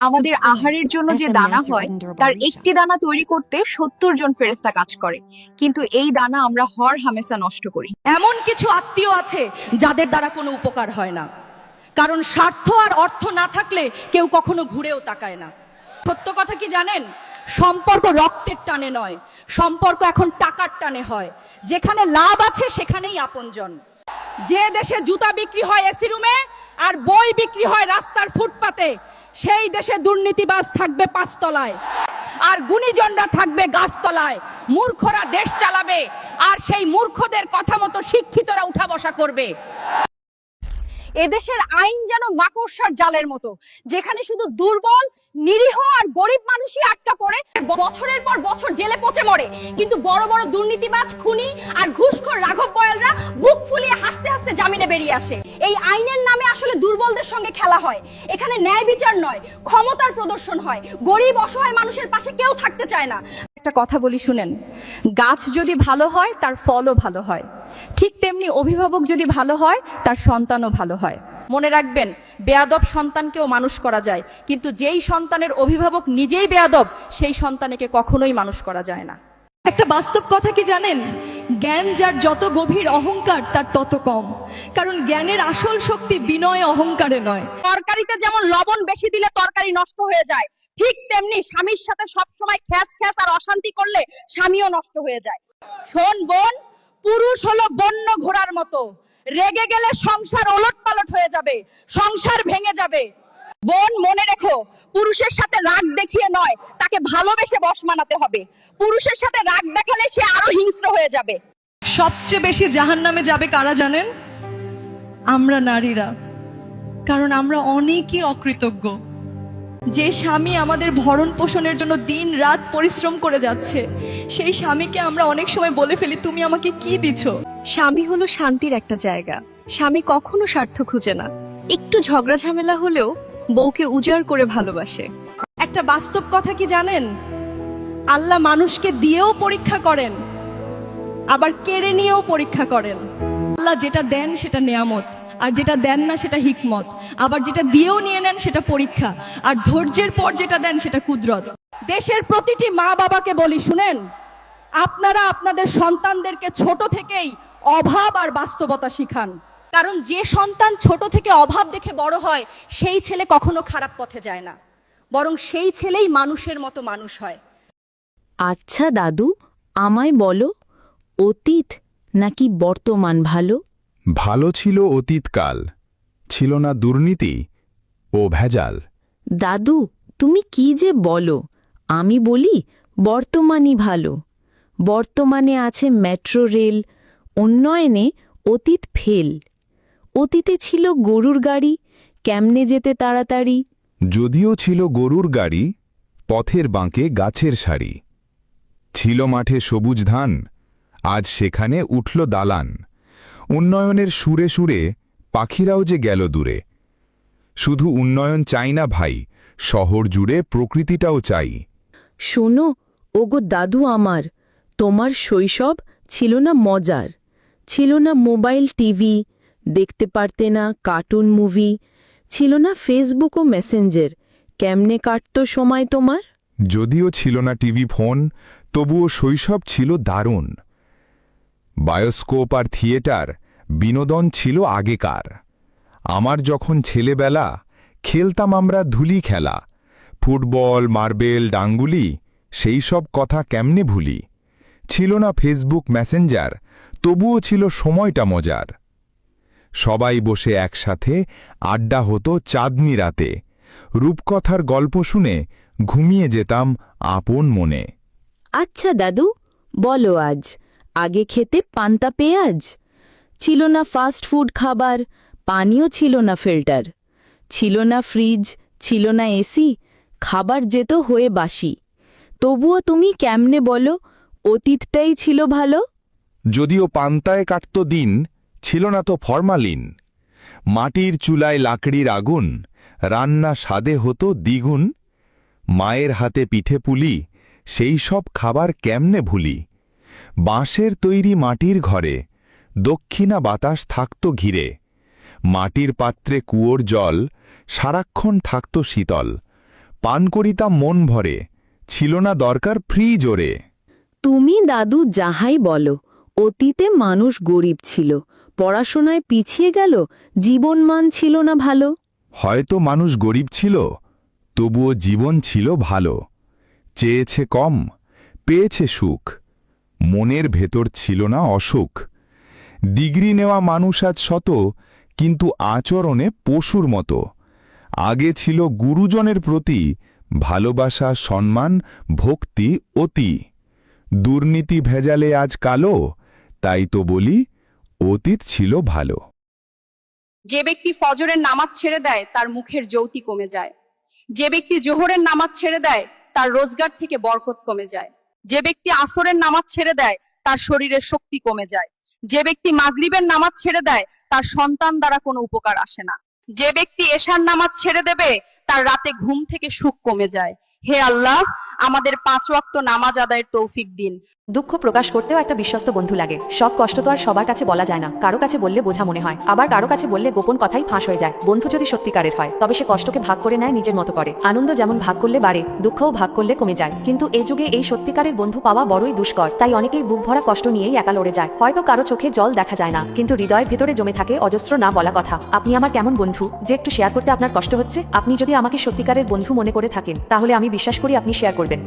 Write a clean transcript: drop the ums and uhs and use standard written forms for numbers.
আমাদের আহারের জন্য যে দানা হয় তার একটি দানা তৈরি করতে 70 জন ফেরেশতা কাজ করে, কিন্তু এই দানা আমরা হর হামেশা নষ্ট করি। এমন কিছু আত্মীয় আছে যাদের দ্বারা কোনো উপকার হয় না, কারণ স্বার্থ আর অর্থ না থাকলে কেউ কখনো ঘুরেও তাকায় না। সত্য কথা কি জানেন? সম্পর্ক রক্তের টানে নয়, সম্পর্ক এখন টাকার টানে হয়। যেখানে লাভ আছে সেখানেই আপনজন। যে দেশে জুতা বিক্রি হয় এসি রুমে আর বই বিক্রি হয় রাস্তার ফুটপাতে, সেই দেশে দুর্নীতিবাজ থাকবে পাঁচতলায় আর গুণীজনরা থাকবে গাছতলায়। মূর্খরা দেশ চালাবে আর সেই মূর্খদের কথা মতো শিক্ষিতরা উঠা বসা করবে। এদেশের আইন যেন মাকড়সার জালের মতো, যেখানে শুধু দুর্বল, নিরীহ আর গরিব মানুষই আটকা পড়ে, বছরের পর বছর জেলে পচে মরে। কিন্তু বড় বড় দুর্নীতিবাজ, খুনি আর ঘুষখোর রাঘব বয়ালরা বুক ফুলিয়ে হাসতে হাসতে জামিনে বেরিয়ে আসে। এই আইনের নামে আসলে দুর্বলদের সঙ্গে খেলা হয়। এখানে ন্যায় বিচার নয়, ক্ষমতার প্রদর্শন হয়। গরিব অসহায় মানুষের পাশে কেউ থাকতে চায় না। একটা কথা বলি শুনেন, গাছ যদি ভালো হয় তার ফলও ভালো হয়, ঠিক তেমনি অভিভাবক যদি ভালো হয় তার সন্তানও ভালো হয়। মনে রাখবেন, বেয়াদব সন্তানকেও মানুষ করা যায়, কিন্তু যেই সন্তানের অভিভাবক নিজেই বেয়াদব সেই সন্তানকে কখনোই মানুষ করা যায় না। একটা বাস্তব কথা কি জানেন? জ্ঞান যার যত গভীর, অহংকার তার তত কম। কারণ জ্ঞানের আসল শক্তি বিনয় অহংকারে নয়। তরকারিতে যেমন লবণ বেশি দিলে তরকারি নষ্ট হয়ে যায়, ঠিক তেমনি স্বামীর সাথে সবসময় খ্যাস খ্যাস আর অশান্তি করলে স্বামীও নষ্ট হয়ে যায়। শোন বোন, পুরুষ হলো বন্য ঘোড়ার মতো, রেগে গেলে সংসার ওলটপালট হয়ে যাবে, সংসার ভেঙে যাবে। বোন মনে রেখো, পুরুষের সাথে রাগ দেখিয়ে নয়, তাকে ভালোবেসে বশ মানাতে হবে। পুরুষের সাথে রাগ দেখালে সে আরো হিংস্র হয়ে যাবে। সবচেয়ে বেশি জাহান্নামে যাবে কারা জানেন? আমরা নারীরা, কারণ আমরা অনেকই অকৃতজ্ঞ। যে স্বামী আমাদের ভরণ পোষণের জন্য দিন রাত পরিশ্রম করে যাচ্ছে, সেই স্বামীকে আমরা অনেক সময় বলে ফেলি, তুমি আমাকে কি দিছো? স্বামী হলো শান্তির একটা জায়গা। স্বামী কখনো স্বার্থ খুঁজে না, একটু ঝগড়া ঝামেলা হলেও বউকে উজাড় করে ভালোবাসে। একটা বাস্তব কথা কি জানেন? আল্লাহ মানুষকে দিয়েও পরীক্ষা করেন, আবার কেড়ে নিয়েও পরীক্ষা করেন। আল্লাহ যেটা দেন সেটা নেয়ামত, আর যেটা দেন না সেটা হিকমত। আবার যেটা দিয়েও নিয়ে নেন সেটা পরীক্ষা, আর ধৈর্যের পর যেটা দেন সেটা কুদরত। দেশের প্রতিটি মা বাবাকে বলি শুনেন, আপনারা আপনাদের সন্তানদেরকে ছোট থেকেই অভাব আর বাস্তবতা শিখান। কারণ যে সন্তান ছোট থেকে অভাব দেখে বড় হয়, সেই ছেলে কখনো খারাপ পথে যায় না, বরং সেই ছেলেই মানুষের মতো মানুষ হয়। আচ্ছা দাদু, আমায় বলো, অতীত নাকি বর্তমান ভালো? ভালো ছিল অতীতকাল, ছিল না দুর্নীতি ও ভেজাল। দাদু, তুমি কি যে বলো! আমি বলি বর্তমানই ভালো। বর্তমানে আছে মেট্রো রেল, উন্নয়নে অতীত ফেল। অতীতে ছিল গরুর গাড়ি, কেমনে যেতে তাড়াতাড়ি। যদিও ছিল গরুর গাড়ি, পথের বাঁকে গাছের সারি। ছিল মাঠে সবুজ ধান, আজ সেখানে উঠল দালান। উন্নয়নের সুরে সুরে পাখিরাও যে গেল দূরে। শুধু উন্নয়ন চাই না ভাই, শহর জুড়ে প্রকৃতিটাও চাই। শোনো ওগো দাদু আমার, তোমার শৈশব ছিল না মজার? ছিল না মোবাইল টিভি, দেখতে পারতে না কার্টুন মুভি, ছিল না ফেসবুক ও মেসেঞ্জার, কেমনে কাটত সময় তোমার? যদিও ছিল না টিভি ফোন, তবুও শৈশব ছিল দারুণ। বায়োস্কোপ আর থিয়েটার বিনোদন ছিল আগেকার। আমার যখন ছেলেবেলা, খেলতাম আমরা ধুলি খেলা, ফুটবল, মার্বেল, ডাঙ্গুলি, সেই সব কথা কেমনে ভুলি। ছিল না ফেসবুক মেসেঞ্জার, তবুও ছিল সময়টা মজার। সবাই বসে একসাথে আড্ডা হতো চাঁদনি রাতে, রূপকথার গল্প শুনে ঘুমিয়ে যেতাম আপন মনে। আচ্ছা দাদু, বলো আজ, আগে খেতে পান্তা পেঁয়াজ? ছিল না ফাস্ট ফুড খাবার, পানিও ছিল না ফিল্টার। ছিল না ফ্রিজ, ছিল না এসি, খাবার যেত হয়ে বাসি। তবুও তুমি কেমনে বলো অতীতটাই ছিল ভালো? যদিও পান্তায় কাটত দিন, ছিল না তো ফরমালিন। মাটির চুলায় লাকড়ির আগুন, রান্না স্বাদে হতো দ্বিগুণ। মায়ের হাতে পিঠে পুলি, সেই সব খাবার কেমনে ভুলি। বাঁশের তৈরি মাটির ঘরে, দক্ষিণা বাতাস থাকত ঘিরে। মাটির পাত্রে কুয়োর জল, সারাক্ষণ থাকত শীতল। পান করিতাম মন ভরে, ছিল না দরকার ফ্রিজ ওরে। তুমি দাদু যাহাই বলো, অতীতে মানুষ গরিব ছিল, পড়াশোনায় পিছিয়ে গেল, জীবনমান ছিল না ভালো। হয়তো মানুষ গরিব ছিল, তবুও জীবন ছিল ভালো। চেয়েছে কম, পেয়েছে সুখ, মনের ভেতর ছিল না অসুখ। ডিগ্রি নেওয়া মানুষ আজ শত, কিন্তু আচরণে পশুর মতো। আগে ছিল গুরুজনের প্রতি ভালোবাসা, সম্মান, ভক্তি অতি। দুর্নীতি ভেজালে আজ কালো, তাই তো বলি অতীত ছিল ভালো। যে ব্যক্তি ফজরের নামাজ ছেড়ে দেয় তার মুখের জ্যোতি কমে যায়। যে ব্যক্তি জোহরের নামাজ ছেড়ে দেয় তার রোজগার থেকে বরকত কমে যায়। যে ব্যক্তি আসরের নামাজ ছেড়ে দেয় তার শরীরের শক্তি কমে যায়। যে ব্যক্তি মাগরিবের নামাজ ছেড়ে দেয় তার সন্তান দ্বারা কোনো উপকার আসে না। যে ব্যক্তি এশার নামাজ ছেড়ে দেবে তার রাতে ঘুম থেকে সুখ কমে যায়। হে আল্লাহ, আমাদের 5 ওয়াক্ত নামাজ আদায়ের তৌফিক দিন। দুঃখ প্রকাশ করতেও একটা বিশ্বস্ত বন্ধু লাগে। সব কষ্ট তো আর সবার কাছে বলা যায় না, কারো কাছে বললে বোঝা মনে হয়, আবার কারো কাছে বললে গোপন কথাই ফাঁস হয়ে যায়। বন্ধু যদি সত্যিকারের হয় তবে সে কষ্টকে ভাগ করে নেয় নিজের মতো করে। আনন্দ যেমন ভাগ করলে বাড়ে, দুঃখও ভাগ করলে কমে যায়। কিন্তু এই যুগে এই সত্যিকারের বন্ধু পাওয়া বড়ই দুষ্কর। তাই অনেকেই বুক ভরা কষ্ট নিয়েই একা লড়ে যায়। হয়তো কারো চোখে জল দেখা যায় না, কিন্তু হৃদয়ের ভেতরে জমে থাকে অজস্র না বলা কথা। আপনি আমার কেমন বন্ধু যে একটু শেয়ার করতে আপনার কষ্ট হচ্ছে? আপনি যদি আমাকে সত্যিকারের বন্ধু মনে করে থাকেন তাহলে আমি বিশ্বাস করি আপনি শেয়ার করবেন।